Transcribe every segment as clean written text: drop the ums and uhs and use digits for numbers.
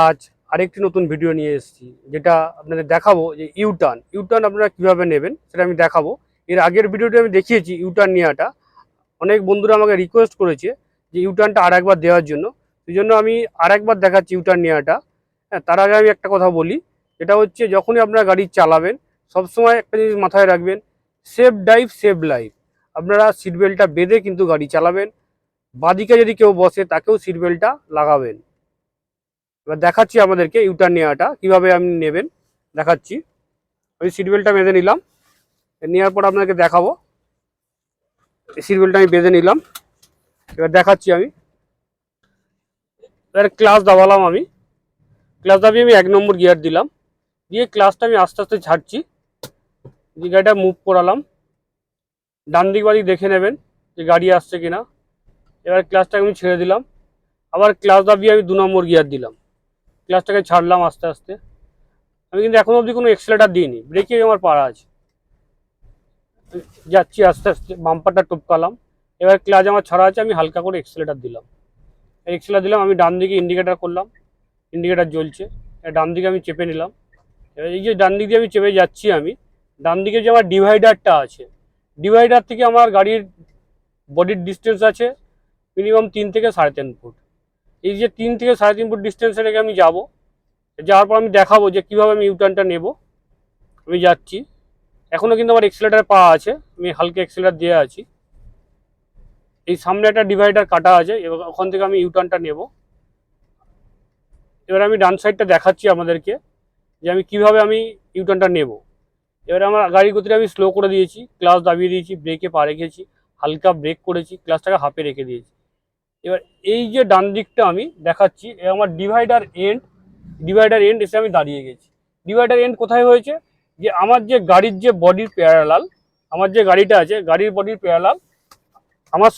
আজ আরেকটি নতুন ভিডিও নিয়ে এসেছি, যেটা আপনাদের দেখাবো যে ইউটার্ন আপনারা কিভাবে নেবেন সেটা আমি দেখাবো। এর আগের ভিডিওটি আমি দেখিয়েছি ইউটার্ন নেওয়াটা। অনেক বন্ধুরা আমাকে রিকোয়েস্ট করেছে যে ইউটার্নটা আর একবার দেওয়ার জন্য, সেই জন্য আমি আর একবার দেখাচ্ছি ইউটার্ন নেওয়াটা। হ্যাঁ, তার আগে আমি একটা কথা বলি, যেটা হচ্ছে যখনই আপনারা গাড়ি চালাবেন সবসময় একটা জিনিস মাথায় রাখবেন, সেফ ড্রাইভ সেভ লাইফ। আপনারা সিট বেল্টটা বেঁধে কিন্তু গাড়ি চালাবেন। বাঁদিকে যদি কেউ বসে তাকেও সিট বেল্টটা লাগাবেন। এবার দেখাচ্ছি আমাদেরকে ইউটার্ন নেওয়াটা কিভাবে আপনি নেবেন, দেখাচ্ছি। আমি সিট বেল্টটা বেঁধে নিলাম, নেওয়ার পর আপনাকে দেখাবো। সিট বেল্টটা আমি বেঁধে নিলাম, এবার দেখাচ্ছি আমি। এবার ক্লাচ দাবালাম, আমি ক্লাচ দাবিয়ে আমি 1 নম্বর গিয়ার দিলাম, দিয়ে ক্লাচটা আমি আস্তে আস্তে ছাড়ছি, দিয়ে গাড়িটা মুভ করালাম। ডান দিক বাদিক দেখে নেবেন যে গাড়ি আসছে কিনা। এবার ক্লাচটাকে আমি ছেড়ে দিলাম, আবার ক্লাচ দাবিয়ে আমি 2 নম্বর গিয়ার দিলাম, ক্লাচটাকে ছাড়লাম আস্তে আস্তে। আমি কিন্তু এখনো অবধি কোনো এক্সেলেটার দিইনি, ব্রেকে আমার পাড়া আছে। যাচ্ছি আস্তে আস্তে, বাম্পারটা টপকালাম। এবার ক্লাচ আমার ছাড়া আছে, আমি হালকা করে এক্সেলেটার দিলাম। এক্সেলেটার দিলাম, আমি ডান দিকে ইন্ডিকেটার করলাম, ইন্ডিকেটার জ্বলছে। ডান দিকে আমি চেপে নিলাম। এবার এই যে ডান দিক দিয়ে আমি চেপে যাচ্ছি, আমি ডান দিকে যে আমার ডিভাইডারটা আছে, ডিভাইডার থেকে আমার গাড়ির বডির ডিস্টেন্স আছে মিনিমাম 3 থেকে 3.5 ফুট। এই যে 3 থেকে 3.5 ফুট ডিস্টেন্সে রেখে আমি যাব। যাওয়ার পর আমি দেখাবো যে কীভাবে আমি ইউটার্নটা নেব। আমি যাচ্ছি, এখনও কিন্তু আমার এক্সেলেটার পাওয়া আছে, আমি হালকা এক্সেলেটার দিয়ে আছি। এই সামনে একটা ডিভাইডার কাটা আছে, এবার ওখান থেকে আমি ইউটার্নটা নেব। এবার আমি ডান সাইডটা দেখাচ্ছি আমাদেরকে যে আমি কিভাবে আমি ইউটার্নটা নেব। এবারে আমার গাড়ির গতিটা আমি স্লো করে দিয়েছি, ক্লাচ দাবিয়ে দিয়েছি, ব্রেকে পা রেখেছি, হালকা ব্রেক করেছি, ক্লাচটাকে হাফে রেখে দিয়েছি। এবার এই যে ডান দিকটা আমি দেখাচ্ছি, আমার ডিভাইডার এন্ড এসে আমি দাঁড়িয়ে গেছি। ডিভাইডার এন্ড কোথায় হয়েছে, যে আমার যে গাড়ির যে বডির প্যারালাল, আমার যে গাড়িটা আছে গাড়ির বডির প্যারালাল আমার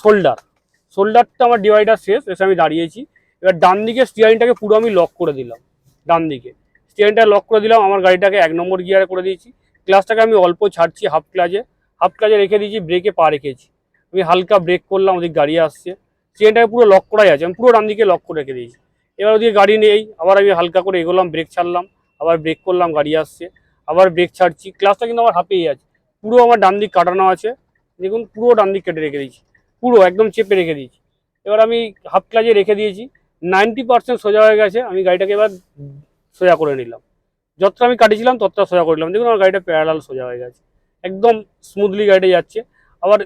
শোল্ডারটা আমার ডিভাইডার শেষ, এসে আমি দাঁড়িয়েছি। এবার ডান দিকে স্টিয়ারিংটাকে পুরো আমি লক করে দিলাম, ডান দিকে স্টিয়ারিংটা লক করে দিলাম, আমার গাড়িটাকে 1 নম্বর গিয়ারে করে দিয়েছি। ক্লাচটাকে আমি অল্প ছাড়ছি, হাফ ক্লাচে রেখে দিয়েছি, ব্রেকে পা রেখেছি। আমি হালকা ব্রেক করলাম, ওদিকে গাড়ি আসছে, স্টিয়ারিংটাকে পুরো লক করাই আছে, আমি পুরো ডান দিকে লক করে রেখে দিয়েছি। এবার ওদিকে গাড়ি নেই, আবার আমি হালকা করে এগোলাম, ব্রেক ছাড়লাম, আবার ব্রেক করলাম, গাড়ি আসছে, আবার ব্রেক ছাড়ছি। ক্লাচটা কিন্তু আমার হাফেই আছে, পুরো আমার ডান দিক কাটানো আছে, দেখুন পুরো ডান দিক কেটে রেখে দিয়েছি, পুরো একদম চেপে রেখে দিয়েছি। এবার আমি হাফ ক্লাচে রেখে দিয়েছি, 90% সোজা হয়ে গেছে। আমি গাড়িটাকে এবার সোজা করে নিলাম, যতটা আমি কাটিয়েছিলাম ততটা সোজা করে নিলাম। দেখুন আমার গাড়িটা প্যারালাল সোজা হয়ে গেছে, একদম স্মুথলি গাড়িটা যাচ্ছে। আবার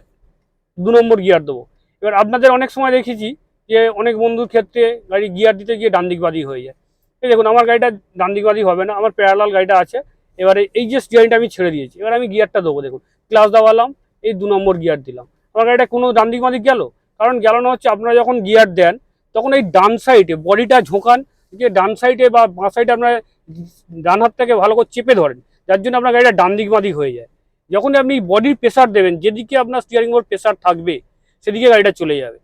2 নম্বর গিয়ার দেবো। এবার আপনাদের অনেক সময় দেখেছি যে অনেক বন্ধুর ক্ষেত্রে গাড়ি গিয়ার দিতে গিয়ে ডান দিক বাদিক হয়ে যায়। এই দেখুন আমার গাড়িটা ডান দিক বাদিক হবে না, আমার প্যারালাল গাড়িটা আছে। এবারে এই যে স্টিয়ারিংটা আমি ছেড়ে দিয়েছি, এবার আমি গিয়ারটা দেবো। দেখুন ক্লাচ দাবালাম, এই 2 নম্বর গিয়ার দিলাম, আমার গাড়িটা কোনো ডান দিক বাদিক গেল। কারণ গেল না হচ্ছে, আপনারা যখন গিয়ার দেন তখন এই ডান সাইডে বডিটা ঝোঁকান, যে ডান সাইডে বা বাঁ সাইডে আপনার ডান হাতটাকে ভালো করে চেপে ধরেন, যার জন্য আপনার গাড়িটা ডান দিক বাদিক হয়ে যায়। যখন আপনি বডির প্রেসার দেবেন, যেদিকে আপনার স্টিয়ারিং বোর্ড প্রেসার থাকবে সেদিকে গাড়িটা চলে যাবে।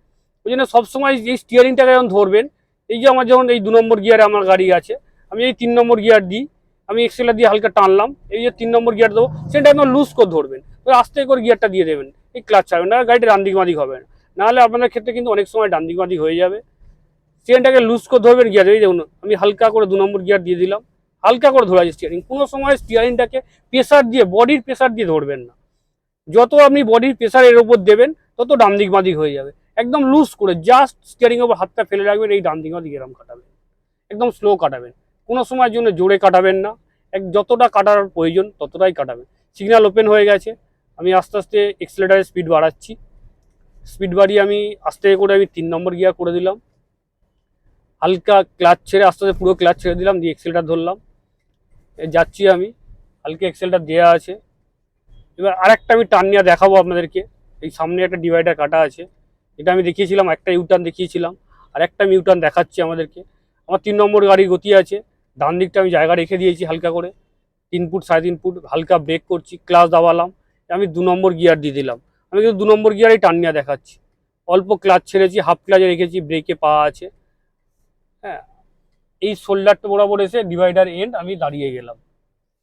ওই জন্য সবসময় এই স্টিয়ারিংটাকে যখন ধরবেন, এই যে আমার যখন এই 2 নম্বর গিয়ারে আমার গাড়ি আছে, আমি এই 3 নম্বর গিয়ার দিই, আমি এক্সেলার দিয়ে হালকা টানলাম, এই যে 3 নম্বর গিয়ার দেবো, সেটা একদম লুজ করে ধরবেন, আস্তে করে গিয়ারটা দিয়ে দেবেন, এই ক্লাচ ছাড়বেন না, গাড়িটা ডান দিক বাদিক হবে না। নাহলে আপনাদের ক্ষেত্রে কিন্তু অনেক সময় ডান দিক বাদিক হয়ে যাবে। স্টিয়ারিংটাকে লুজ করে ধরবেন গিয়ার, এই দেখুন আমি হালকা করে 2 নম্বর গিয়ার দিয়ে দিলাম, হালকা করে ধরা আছে স্টিয়ারিং। কোনো সময় স্টিয়ারিংটাকে প্রেসার দিয়ে, বডির প্রেসার দিয়ে ধরবেন না। যত আপনি বডির প্রেসার এর উপর দেবেন তত ডান দিক বাদিক হয়ে যাবে। একদম লুজ করে জাস্ট স্টিয়ারিং এর উপর হাতটা ফেলে রাখবেন, এই ডান দিক বাদিক এরকম কাটাবেন, একদম স্লো কাটাবেন, কোনো সময়ের জন্য জোরে কাটাবেন না। যতটা কাটার প্রয়োজন ততটাই কাটাবেন। সিগন্যাল ওপেন হয়ে গেছে, আমি আস্তে আস্তে এক্সেলেটারের স্পিড বাড়াচ্ছি, স্পিড বাড়িয়ে আমি আস্তে করে আমি 3 নম্বর গিয়ার করে দিলাম, হালকা ক্লাচ ছেড়ে আস্তে আস্তে পুরো ক্লাচ ছেড়ে দিলাম, দিয়ে এক্সেলটার ধরলাম, যাচ্ছি আমি, হালকা এক্সেলটার দেওয়া আছে। এবার আরেকটা আমি টার্ন নিয়ে দেখাবো আপনাদেরকে। এই সামনে একটা ডিভাইডার কাটা আছে, এটা আমি দেখিয়েছিলাম, একটা ইউটার্ন দেখিয়েছিলাম, আর একটা আমি ইউটার্ন দেখাচ্ছি আমাদেরকে। আমার 3 নম্বর গাড়ির গতি আছে, ডান দিকটা আমি জায়গা রেখে দিয়েছি হালকা করে, 3 ফুট 3.5 ফুট, হালকা ব্রেক করছি, ক্লাচ দাবালাম, আমি 2 নম্বর গিয়ার দিয়ে দিলাম। আমি কিন্তু 2 নম্বর গিয়ারেই টার্ন নিয়ে দেখাচ্ছি, অল্প ক্লাচ ছেড়েছি, হাফ ক্লাচে রেখেছি, ব্রেকে পা আছে। হ্যাঁ, এই শোল্ডারটা বরাবর এসে ডিভাইডার এন্ড আমি দাঁড়িয়ে গেলাম।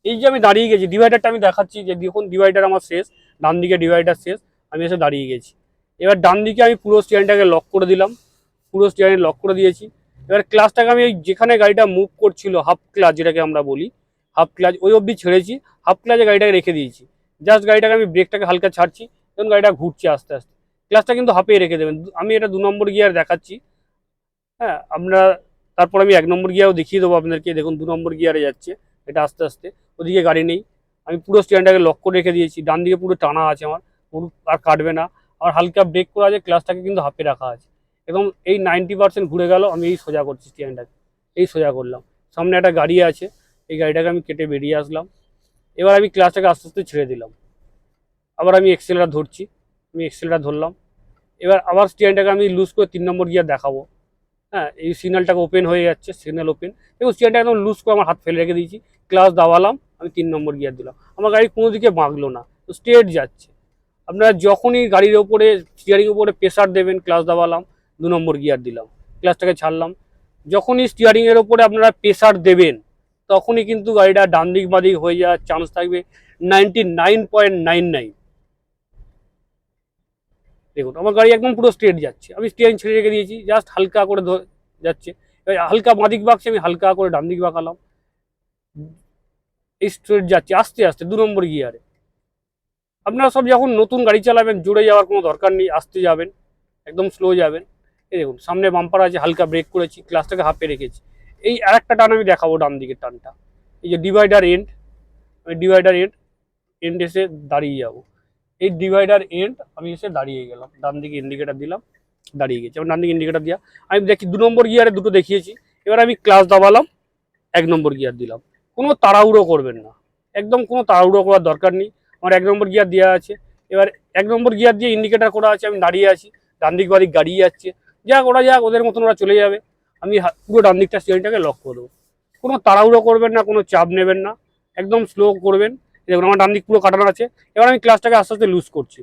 এই যে আমি দাঁড়িয়ে গেছি, ডিভাইডারটা আমি দেখাচ্ছি যে দেখুন ডিভাইডার আমার শেষ, ডান দিকে ডিভাইডার শেষ, আমি এসে দাঁড়িয়ে গেছি। এবার ডান দিকে আমি পুরো স্টিয়ারিংটাকে লক করে দিলাম, পুরো স্টিয়ারিং লক করে দিয়েছি। এবার ক্লাচটাকে আমি ওই যেখানে গাড়িটা মুভ করছিল হাফ ক্লাচ যেটাকে আমরা বলি, হাফ ক্লাচ ওই অবধি ছেড়েছি, হাফ ক্লাচে গাড়িটাকে রেখে দিয়েছি। জাস্ট গাড়িটাকে আমি ব্রেকটাকে হালকা ছাড়ছি, তখন গাড়িটা ঘুরছে আস্তে আস্তে। ক্লাচটা কিন্তু হাফেই রেখে দেবেন। আমি এটা 2 নম্বর গিয়ার দেখাচ্ছি। হ্যাঁ, আমরা তারপর আমি 1 নম্বর গিয়ারও দেখিয়ে দেবো আপনাদেরকে। দেখুন 2 নম্বর গিয়ারে যাচ্ছে এটা আস্তে আস্তে, ওদিকে গাড়ি নেই। আমি পুরো স্ট্যান্ডটাকে লক করে রেখে দিয়েছি, ডান দিকে পুরো টানা আছে আমার, পুরো আর কাটবে না। আমার হালকা ব্রেক করা আছে, ক্লাচটাকে কিন্তু হাফে রাখা আছে। এবং এই 90% ঘুরে গেল, আমি এই সোজা করছি স্ট্যান্ডটাকে, এই সোজা করলাম। সামনে একটা গাড়ি আছে, এই গাড়িটাকে আমি কেটে বেরিয়ে আসলাম। এবার আমি ক্লাচটাকে আস্তে আস্তে ছেড়ে দিলাম। আবার আমি এক্সেলটা ধরছি, আমি এক্সেলটা ধরলাম। এবার আবার স্টিয়ারিংটাকে আমি লুজ করে 3 নম্বর গিয়ার দেখাবো। হ্যাঁ, এই সিগন্যালটাকে ওপেন হয়ে যাচ্ছে, সিগন্যাল ওপেন। এবং স্টিয়ারিংটা একদম লুজ করে আমার হাত ফেলে রেখে দিয়েছি, ক্লাচ দাবালাম, আমি 3 নম্বর গিয়ার দিলাম। আমার গাড়ি কোনো দিকে বাঁকলো না, তো স্ট্রেট যাচ্ছে। আপনারা যখনই গাড়ির ওপরে স্টিয়ারিং ওপরে প্রেশার দেবেন, ক্লাচ দাবালাম, 2 নম্বর গিয়ার দিলাম, ক্লাচটাকে ছাড়লাম। যখনই স্টিয়ারিংয়ের ওপরে আপনারা প্রেশার দেবেন, তখনই কিন্তু গাড়িটা ডান দিক বাদিক হয়ে যাওয়ার চান্স থাকবে 99.99। দেখুন আমার গাড়ি একদম পুরো স্ট্রেট যাচ্ছে, আমি স্টিয়ারিং ছেড়ে রেখে দিয়েছি, জাস্ট হালকা করে যাচ্ছে। এবার হালকা বাঁদিক বাঁকছে, আমি হালকা করে ডান দিক বাঁকালাম, এই স্ট্রেট যাচ্ছে আস্তে আস্তে 2 নম্বর গিয়ারে। আপনারা সব যখন নতুন গাড়ি চালাবেন, জোরে যাওয়ার কোনো দরকার নেই, আস্তে যাবেন, একদম স্লো যাবেন। এই দেখুন সামনে বাম্পার আছে, হালকা ব্রেক করেছি, ক্লাচটাকে হাফে রেখেছি। এই আরেকটা টান আমি দেখাবো, ডান দিকের টানটা, এই যে ডিভাইডার এন্ড, আমি ডিভাইডার এন্ড এসে দাঁড়িয়ে যাবো। এই ডিভাইডার এন্ড আমি এসে দাঁড়িয়ে গেলাম, ডান দিকে ইন্ডিকেটার দিলাম, দাঁড়িয়ে গেছি। আমার ডান দিকে ইন্ডিকেটার দিয়া আমি দেখি 2 নম্বর গিয়ারে দুটো দেখিয়েছি। এবার আমি ক্লাচ দাবালাম, 1 নম্বর গিয়ার দিলাম। কোনো তাড়াহুড়ো করবেন না, একদম কোনো তাড়াহুড়ো করার দরকার নেই। আমার 1 নম্বর গিয়ার দেওয়া আছে। এবার 1 নম্বর গিয়ার দিয়ে ইন্ডিকেটার করা আছে, আমি দাঁড়িয়ে আছি, ডান দিক বাদিক গাড়ি যাচ্ছে, যাক ওরা যাক, ওদের মতন ওরা চলে যাবে। আমি পুরো ডান দিকটা স্টিয়ারিংটাকে লক করে দেবো। কোনো তাড়াহুড়ো করবেন না, কোনো চাপ নেবেন না, একদম স্লো করবেন। দেখুন আমার ডান দিক পুরো কাটানো আছে। এবার আমি ক্লাচটাকে আস্তে আস্তে লুজ করছি,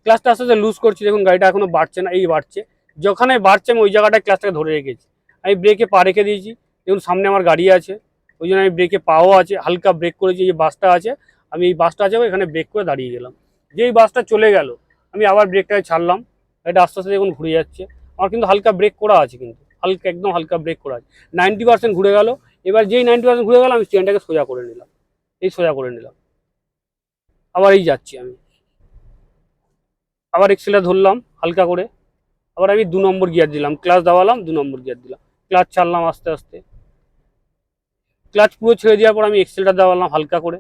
ক্লাচটা আস্তে আস্তে লুজ করছি। দেখুন গাড়িটা এখনো বাড়ছে না, এই বাড়ছে। যখনই বাড়ছে আমি ওই জায়গাটায় ক্লাচটাকে ধরে রেখেছি, আমি ব্রেকে পা রেখে দিয়েছি। দেখুন সামনে আমার গাড়ি আছে, ওই জন্য আমি ব্রেকে পাও আছে, হালকা ব্রেক করেছি। এই বাসটা আছে, আমি এই বাসটা আছে এখানে ব্রেক করে দাঁড়িয়ে গেলাম। যেই বাসটা চলে গেল, আমি আবার ব্রেকটাকে ছাড়লাম। এটা আস্তে আস্তে দেখুন ঘুরে যাচ্ছে। আমার কিন্তু হালকা ব্রেক করা আছে, কিন্তু হালকা একদম হালকা ব্রেক করা আছে। 90% ঘুরে গেল। এবার যেই 90% ঘুরে গেল, আমি স্ট্যান্ডটাকে সোজা করে নিলাম, এই সোজা করে নিলাম। আবার এই যাচ্ছি আমি, আবার এক্সেলটা ধরলাম হালকা করে। আবার আমি 2 নম্বর গিয়ার দিলাম, ক্লাচ দাবালাম, 2 নম্বর গিয়ার দিলাম, ক্লাচ ছাড়লাম আস্তে আস্তে। ক্লাচ পুরো ছেড়ে দেওয়ার পর আমি এক্সেলটা দাবালাম হালকা করে।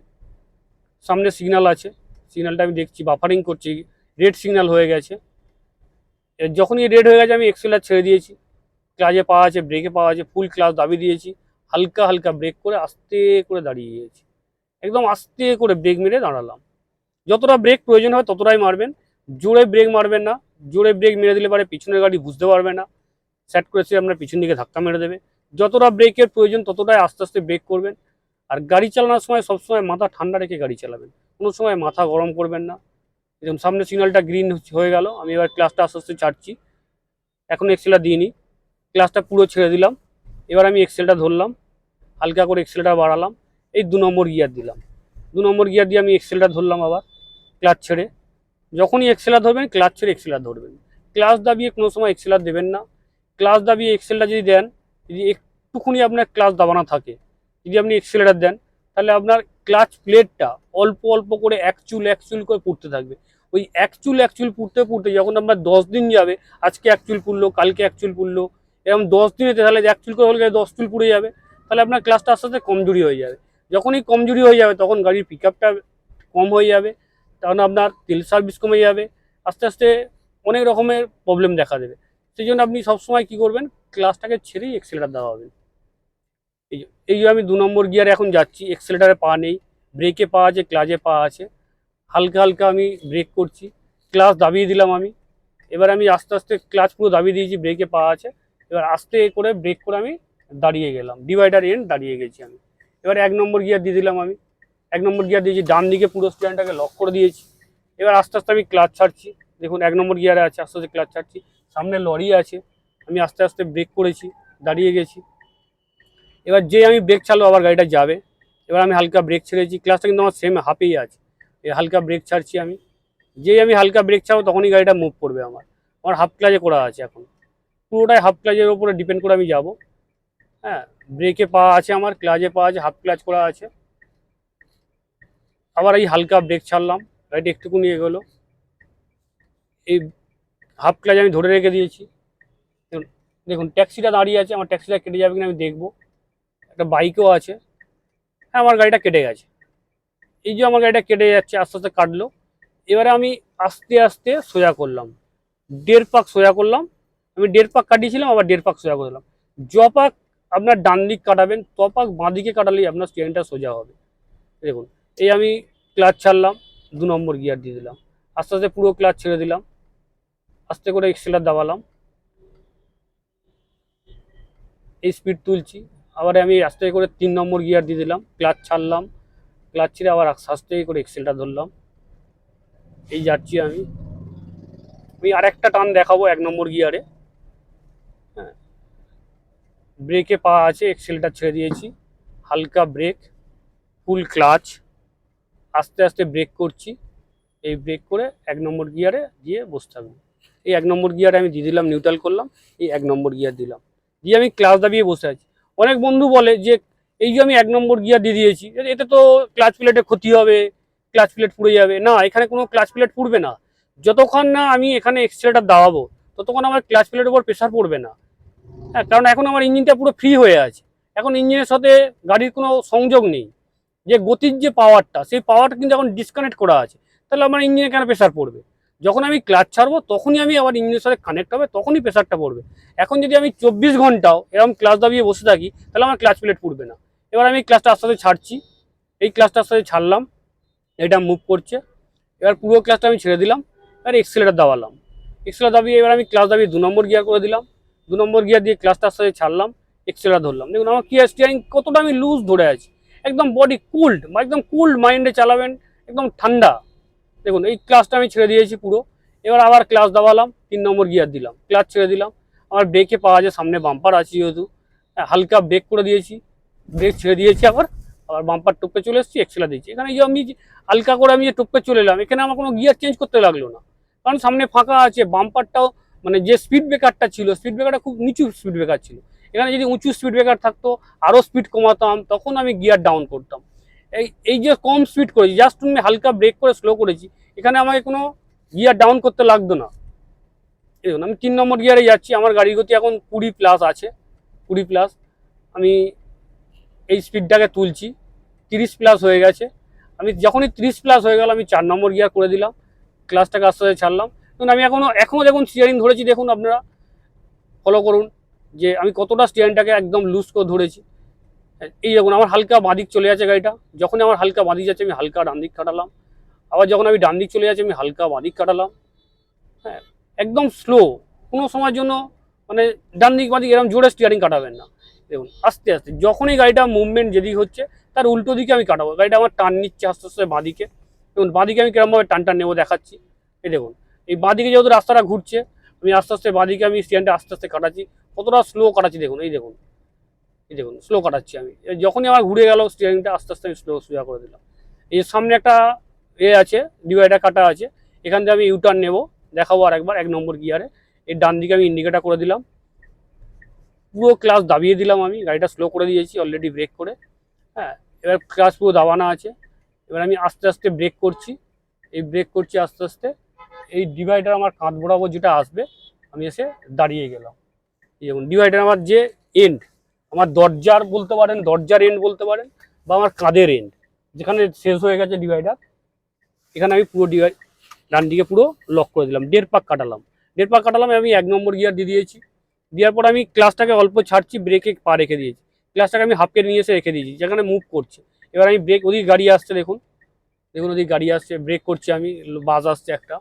সামনে সিগন্যাল আছে, সিগন্যালটা আমি দেখছি, বাফারিং করছি, রেড সিগন্যাল হয়ে গেছে। যখনই রেড হয়ে গেছে, আমি এক্সেলটা ছেড়ে দিয়েছি, ক্লাচে পাওয়া আছে, ব্রেকে পাওয়া আছে, ফুল ক্লাচ দাবিয়ে দিয়েছি, হালকা হালকা ব্রেক করে আস্তে করে দাঁড়িয়ে গিয়েছি। একদম আস্তে করে ব্রেক মেরে দাঁড়ালাম। যতটা ব্রেক প্রয়োজন হয় ততটাই মারবেন, জোরে ব্রেক মারবেন না। জোরে ব্রেক মেরে দিলে পারে পিছনের গাড়ি বুঝতে পারবে না, সেট করেছে আপনার পিছন দিকে ধাক্কা মেরে দেবে। যতটা ব্রেকের প্রয়োজন ততটাই আস্তে আস্তে ব্রেক করবেন। আর গাড়ি চালানোর সময় সবসময় মাথা ঠান্ডা রেখে গাড়ি চালাবেন, কোনো সময় মাথা গরম করবেন না। যেমন সামনে সিগন্যালটা গ্রিন হয়ে গেল, আমি এবার ক্লাচটা আস্তে আস্তে ছাড়ছি, এখন এক্সেলটা দিইনি, ক্লাচটা পুরো ছেড়ে দিলাম। এবার আমি এক্সেলটা ধরলাম, হালকা করে এক্সেলটা বাড়ালাম, এই 2 নম্বর গিয়ার দিলাম। 2 নম্বর গিয়ার দিয়ে আমি এক্সেলটা ধরলাম আবার, ক্লাচ ছেড়ে। যখনই এক্সেলার ধরবেন, ক্লাচ ছেড়ে এক্সেলার ধরবেন, ক্লাচ দাবিয়ে কোনো সময় এক্সেলার দেবেন না। ক্লাচ দাবিয়ে এক্সেলটা যদি দেন, যদি একটুখানি আপনার ক্লাচ দাবানো থাকে, যদি আপনি এক্সেলার দেন, তাহলে আপনার ক্লাচ প্লেটটা অল্প অল্প করে এক চুল করে পুড়তে থাকবে। ওই এক চুল পুড়তে পুড়তে যখন আপনার 10 দিন যাবে, আজকে এক চুল পুড়লো, কালকে এক চুল পুড়লো, এরকম 10 দিনেতে তাহলে এক চুল করে হলে 10 চুল পুড়ে যাবে। তাহলে আপনার ক্লাচটা আস্তে আস্তে কমজোরি হয়ে যাবে। যখনই কমজোরি হয়ে যাবে, তখন গাড়ির পিক আপটা কম হয়ে যাবে, তখন আপনার তেল সার্ভিস কমে যাবে, আস্তে আস্তে অনেক রকমের প্রবলেম দেখা দেবে। সেই জন্য আপনি সবসময় কী করবেন, ক্লাচটাকে ছেড়েই এক্সেলেটার দেওয়া হবে। এই যে আমি 2 নম্বর গিয়ারে এখন যাচ্ছি, এক্সেলেটারে পা নেই, ব্রেকে পা আছে, ক্লাচে পা আছে, হালকা হালকা আমি ব্রেক করছি, ক্লাচ দাবিয়ে দিলাম আমি। এবার আমি আস্তে আস্তে ক্লাচ পুরো দাবিয়ে দিয়েছি, ব্রেকে পা আছে। এবার আস্তে করে ব্রেক করে আমি দাঁড়িয়ে গেলাম, ডিভাইডার এন্ড দাঁড়িয়ে গেছি আমি। এবার 1 নম্বর গিয়ার দিয়ে দিলাম আমি, 1 নম্বর গিয়ার দিয়েছি, ডান দিকে পুরো স্ট্যান্ডটাকে লক করে দিয়েছি। এবার আস্তে আস্তে আমি ক্লাচ ছাড়ছি, দেখুন 1 নম্বর গিয়ারে আছে, আস্তে আস্তে ক্লাচ ছাড়ছি। সামনে লরি আছে, আমি আস্তে আস্তে ব্রেক করেছি, দাঁড়িয়ে গেছি। এবার যে আমি ব্রেক ছাড়লো, আবার গাড়িটা যাবে। এবার আমি হালকা ব্রেক ছেড়েছি, ক্লাচটা কিন্তু আমার সেম হাফেই আছে, এই হালকা ব্রেক ছাড়ছি আমি। যেই আমি হালকা ব্রেক ছাড়বো, তখনই গাড়িটা মুভ করবে। আমার হাফ ক্লাচে করা আছে এখন। পুরোটাই হাফ ক্লাচের ওপরে ডিপেন্ড করে আমি যাব। হ্যাঁ, ব্রেকে পা আছে, আমার ক্লাচে পা আছে, হাফ ক্লাচ করা আছে। আবার এই হালকা ব্রেক ছাড়লাম, গাড়িটা একটুকুনি এগোলো, এই হাফ ক্লাচ আমি ধরে রেখে দিয়েছি। দেখুন ট্যাক্সিটা দাঁড়িয়ে আছে, আমার ট্যাক্সিটা কেটে যাবে কিনা আমি দেখবো। একটা বাইকও আছে। হ্যাঁ, আমার গাড়িটা কেটে গেছে। এই যে আমার গাড়িটা কেটে যাচ্ছে, আস্তে আস্তে কাটলো। এবারে আমি আস্তে আস্তে সোজা করলাম, 1.5 পাক সোজা করলাম। আমি 1.5 পাক কাটিয়েছিলাম, আবার 1.5 পাক সোজা করলাম। য পাক আপনার ডান দিক কাটাবেন, ত পাক বাঁ দিকে কাটালেই আপনার স্টিয়ারিংটা সোজা হবে। দেখুন, এই আমি ক্লাচ ছাড়লাম, 2 নম্বর গিয়ার দিয়ে দিলাম, আস্তে আস্তে পুরো ক্লাচ ছেড়ে দিলাম, আস্তে করে এক্সেলার দাবালাম, এই স্পিড তুলছি। আবার আমি আস্তে করে 3 নম্বর গিয়ার দিয়ে দিলাম, ক্লাচ ছাড়লাম, ক্লাচ ছেড়ে আবার আস্তে করে এক্সেলটা ধরলাম। এই যাচ্ছি আমি। আমি আরেকটা টান দেখাবো 1 নম্বর গিয়ারে। হ্যাঁ, ব্রেকে পা আছে, এক্সেলটা ছেড়ে দিয়েছি, হালকা ব্রেক, ফুল ক্লাচ, আস্তে আস্তে ব্রেক করছি। এই ব্রেক করে 1 নম্বর গিয়ারে দিয়ে বসতে হবে। এই 1 নম্বর গিয়ারে আমি দিয়ে দিলাম, নিউট্রাল করলাম, এই 1 নম্বর গিয়ার দিলাম, দিয়ে আমি ক্লাচ দাবিয়ে বসে আছি। অনেক বন্ধু বলে যে এই যে আমি 1 নম্বর গিয়ার দিয়ে দিয়েছি, এতে তো ক্লাচ প্লেটে ক্ষতি হবে, ক্লাচ প্লেট পুড়ে যাবে। না, এখানে কোনো ক্লাচ প্লেট পুড়বে না। যতক্ষণ না আমি এখানে এক্সেলেটার দাবাবো ততক্ষণ আমার ক্লাচ প্লেটের উপর প্রেশার পড়বে না। হ্যাঁ, কারণ এখন আমার ইঞ্জিনটা পুরো ফ্রি হয়ে আছে। এখন ইঞ্জিনের সাথে গাড়ির কোনো সংযোগ নেই। যে গতির যে পাওয়ারটা, সেই পাওয়ারটা কিন্তু এখন ডিসকানেক্ট করা আছে। তাহলে আমার ইঞ্জিনে কেন প্রেশার পড়বে? যখন আমি ক্লাচ ছাড়বো তখনই আমি আবার ইঞ্জিনের সাথে কানেক্ট হবে, তখনই প্রেশারটা পড়বে। এখন যদি আমি 24 ঘন্টাও এরকম ক্লাচ দাবিয়ে বসে থাকি তাহলে আমার ক্লাচ প্লেট পুড়বে না। এবার আমি ক্লাচটা আস্তে আস্তে ছাড়ছি, এই ক্লাচটা আস্তে আস্তে ছাড়লাম, এটা মুভ করছে। এবার পুরো ক্লাচটা আমি ছেড়ে দিলাম, এবার এক্সেলেটার দাবালাম, এক্সেলেটার দাবিয়ে এবার আমি ক্লাচ দাবিয়ে 2 নম্বর গিয়ার করে দিলাম, 2 নম্বর গিয়ার দিয়ে ক্লাচটা আস্তে আস্তে ছাড়লাম, এক্সেলেটার ধরলাম। দেখুন আমার গিয়ার স্টিয়ারিং কতটা আমি লুজ ধরে আছি, একদম বডি কুলড, একদম কুলড মাইন্ডে চালাবেন, একদম ঠান্ডা। দেখুন এই ক্লাচটা আমি ছেড়ে দিয়েছি পুরো। এবার আবার ক্লাচ দাবালাম, 3 নম্বর গিয়ার দিলাম, ক্লাচ ছেড়ে দিলাম। আমার ব্রেকে পাওয়া যায়, সামনে বাম্পার আছে যেহেতু, হালকা ব্রেক করে দিয়েছি, ব্রেক ছেড়ে দিয়েছি, আবার আবার বাম্পার টপকে চলে এসেছি, এক্সেলার দিয়েছি। এখানে যে আমি হালকা করে আমি যে টপকে চলে এলাম, এখানে আমার কোনো গিয়ার চেঞ্জ করতে লাগলো না, কারণ সামনে ফাঁকা আছে। বাম্পারটাও মানে যে স্পিড ব্রেকারটা ছিল, স্পিড ব্রেকারটা খুব নিচু স্পিড ব্রেকার ছিল। এখানে যদি উঁচু স্পিড ব্রেকার থাকতো, আরও স্পিড কমাতাম, তখন আমি গিয়ার ডাউন করতাম। এই যে কম স্পিড করেছি, জাস্ট তুমি হালকা ব্রেক করে স্লো করেছি, এখানে আমাকে কোনো গিয়ার ডাউন করতে লাগতো না। দেখুন আমি 3 নম্বর গিয়ারে যাচ্ছি, আমার গাড়ির গতি এখন 20+ আছে, 20+। আমি এই স্পিডটাকে তুলছি, 30+ হয়ে গেছে। আমি যখনই 30+ হয়ে গেল, আমি 4 নম্বর গিয়ার করে দিলাম, ক্লাসটাকে আস্তে আস্তে ছাড়লাম। দেখুন আমি এখনও দেখুন স্টিয়ারিং ধরেছি, দেখুন আপনারা ফলো করুন যে আমি কতটা স্টিয়ারিংটাকে একদম লুজ করে ধরেছি। এই দেখুন আমার হালকা বাঁদিক চলে যাচ্ছে গাড়িটা, যখনই আমার হালকা বাঁদিক যাচ্ছে আমি হালকা ডান দিক কাটালাম, আবার যখন আমি ডান দিক চলে যাচ্ছি আমি হালকা বাঁদিক কাটালাম। হ্যাঁ, একদম স্লো, কোনো সময়ের জন্য মানে ডান দিক বাঁদিক এরকম জোরে স্টিয়ারিং কাটাবেন না। দেখুন আস্তে আস্তে যখনই গাড়িটা মুভমেন্ট যেদিক হচ্ছে তার উল্টো দিকে আমি কাটাবো, গাড়িটা আমার টান নিচ্ছে আস্তে আস্তে বাঁদিকে। দেখুন বাঁদিকে আমি কিরমভাবে টান নেবো দেখাচ্ছি। এই দেখুন এই বাঁদিকে যেহেতু রাস্তাটা ঘুরছে, আমি আস্তে আস্তে বাঁদিকে আমি স্টিয়ারিংটা আস্তে আস্তে কাটাচ্ছি, কতটা স্লো কাটাচ্ছি দেখুন। এই দেখুন, এই দেখুন স্লো কাটাচ্ছি আমি। যখনই আমার ঘুরে গেল স্টিয়ারিংটা আস্তে আস্তে আমি সোজা করে দিলাম। এই সামনে একটা আছে, ডিভাইডার কাটা আছে, এখান থেকে আমি ইউটার্ন নেবো, দেখাবো আরেকবার 1 নম্বর গিয়ারে। এই ডান দিকে আমি ইন্ডিকেটার করে দিলাম, পুরো ক্লাচ দাবিয়ে দিলাম, আমি গাড়িটা স্লো করে দিয়েছি অলরেডি ব্রেক করে। হ্যাঁ, এবার ক্লাচ পুরো দাবানো আছে। এবার আমি আস্তে আস্তে ব্রেক করছি, এই ব্রেক করছি আস্তে আস্তে। এই ডিভাইডার আমার কাঁধ বরাবর যেটা আসবে, আমি এসে দাঁড়িয়ে গেলাম। এই দেখুন ডিভাইডার আমার যে এন্ড, আমার দরজার বলতে পারেন, দরজার এন্ড বলতে পারেন, বা আমার কাঁধের এন্ড যেখানে শেষ হয়ে গেছে ডিভাইডার, এখানে আমি পুরো ডান দিকে পুরো লক করে দিলাম, 1.5 পাক কাটালাম। 1.5 পাক কাটালাম, আমি 1 নম্বর গিয়ার দিয়ে দিয়েছি। দেওয়ার পর আমি ক্লাসটাকে অল্প ছাড়ছি, ব্রেকে পা রেখে দিয়েছি, ক্লাসটাকে আমি হাফকে নিয়ে এসে রেখে দিয়েছি যেখানে মুভ করছে। এবার আমি ব্রেক, ওদিকে গাড়ি আসছে, দেখুন দেখুন ওদিকে গাড়ি আসছে, ব্রেক করছি আমি, বাস আসছে একটা।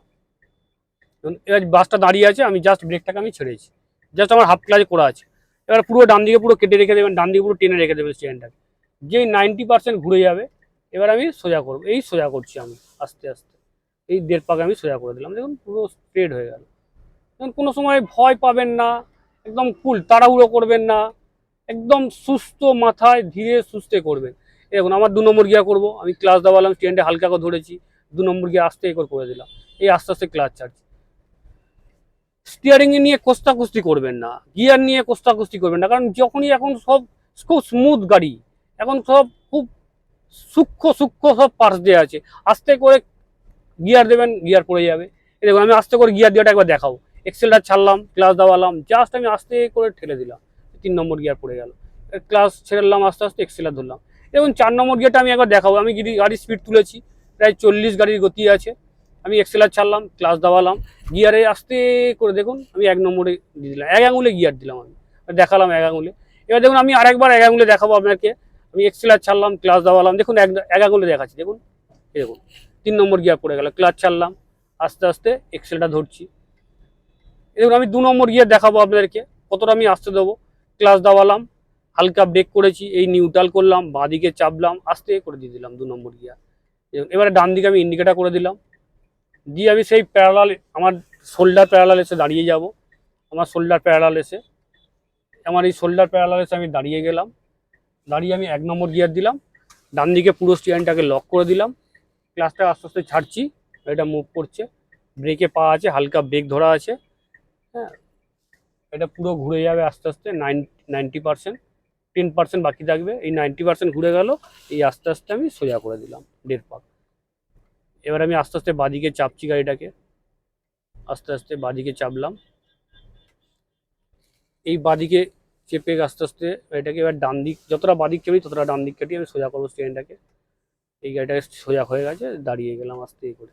এবার বাসটা দাঁড়িয়ে আছে, আমি জাস্ট ব্রেকটাকে আমি ছেড়েছি, জাস্ট আমার হাফ ক্লাচে করা আছে। এবার পুরো ডান দিকে পুরো কেটে রেখে দেবেন, ডান দিকে পুরো টেনে রেখে দেবেন স্ট্যান্ডটাকে, যেই 90% ঘুরে যাবে এবার আমি সোজা করবো। এই সোজা করছি আমি আস্তে আস্তে, এই 1.5 পাকে আমি সোজা করে দিলাম, দেখুন পুরো স্ট্রেট হয়ে গেল। দেখুন কোনো সময় ভয় পাবেন না, একদম কুল, তাড়াহুড়ো করবেন না, একদম সুস্থ মাথায় ধীরে সুস্থে করবেন। দেখুন আমার 2 নম্বর গিয়ার করবো, আমি ক্লাচ দাবালাম, স্ট্যান্ডে হালকা করে ধরেছি, 2 নম্বর গিয়ার আস্তে করে দিলাম, এই আস্তে আস্তে ক্লাচ ছাড়ছি। স্টিয়ারিং নিয়ে কষ্টাকষ্টি করবেন না, গিয়ার নিয়ে কষ্টাকষ্টি করবেন না, কারণ যখনই এখন সব খুব স্মুথ গাড়ি, এখন সব খুব সূক্ষ্ম সূক্ষ্ম সব পার্টস দেওয়া আছে। আস্তে করে গিয়ার দেবেন, গিয়ার পড়ে যাবে। এই দেখুন আমি আস্তে করে গিয়ার দেওয়াটা একবার দেখাবো। এক্সেলটা ছাড়লাম, ক্লাস দাবালাম, জাস্ট আমি আস্তে করে ঠেলে দিলাম, 3 নম্বর গিয়ার পড়ে গেল। ক্লাস ছেড়ে আস্তে আস্তে এক্সেলার ধরলাম। দেখুন 4 নম্বর গিয়ারটা আমি একবার দেখাবো। আমি গাড়ির স্পিড তুলেছি, প্রায় 40 গাড়ির গতি আছে। আমি এক্সেলার ছাড়লাম, ক্লাস দাবালাম, গিয়ারে আস্তে করে দেখুন আমি 1 নম্বরে দিয়ে দিলাম, 1 আঙুলে গিয়ার দিলাম, আমি দেখালাম 1 আঙুলে। এবার দেখুন আমি আরেকবার 1 আঙুলে দেখাবো আপনাকে। আমি এক্সেলার ছাড়লাম, ক্লাস দাবালাম, দেখুন 1 আঙুলে দেখাচ্ছি, দেখুন এই দেখুন 3 নম্বর গিয়ার পড়ে গেল। ক্লাচ ছাড়লাম, আস্তে আস্তে এক্সেলটা ধরছি। দেখুন আমি 2 নম্বর গিয়ার দেখাবো আপনাদেরকে, কতটা আমি আসতে দেবো। ক্লাচ দাবালাম, হালকা ব্রেক করেছি, এই নিউট্রাল করলাম, বাঁদিকে চাপলাম, আস্তে করে দিয়ে দিলাম 2 নম্বর গিয়ার। এবারে ডান দিকে আমি ইন্ডিকেটার করে দিলাম, দিয়ে আমি সেই প্যারালাল, আমার শোল্ডার প্যারালাল এসে দাঁড়িয়ে যাব। আমার শোল্ডার প্যারালাল এসে, আমার এই শোল্ডার প্যারালাল এসে আমি দাঁড়িয়ে গেলাম। দাঁড়িয়ে আমি 1 নম্বর গিয়ার দিলাম, ডান দিকে পুরো স্টিয়ারিংটাকে লক করে দিলাম। ক্লাসটা আস্তে আস্তে ছাড়ছি, এটা মুভ করছে, ব্রেকে পা আছে, হালকা ব্রেক ধরা আছে। হ্যাঁ, এটা পুরো ঘুরে যাবে আস্তে আস্তে 90%, 10% বাকি থাকবে। এই 90% ঘুরে গেল, এই আস্তে আস্তে আমি সোজা করে দিলাম 1.5 পাক। এবার আমি আস্তে আস্তে বাঁদিকে চাপছি গাড়িটাকে, আস্তে আস্তে বাঁদিকে চাপলাম। এই বাঁদিকে চেপে আস্তে আস্তে এটাকে এবার ডান দিক, যতটা বাঁদিক চাপি ততটা ডান দিক কাটিয়ে আমি সোজা করবো স্টিয়ারিংটাকে। এই গাড়িটাকে সোজা হয়ে গেছে, দাঁড়িয়ে গেলাম আস্তে করে।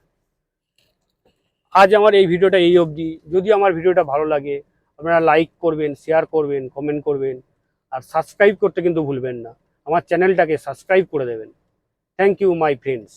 আজ আমার এই ভিডিওটা এই অবধি। যদি আমার ভিডিওটা ভালো লাগে আপনারা লাইক করবেন, শেয়ার করবেন, কমেন্ট করবেন, আর সাবস্ক্রাইব করতে কিন্তু ভুলবেন না। আমার চ্যানেলটাকে সাবস্ক্রাইব করে দেবেন। Thank you my friends.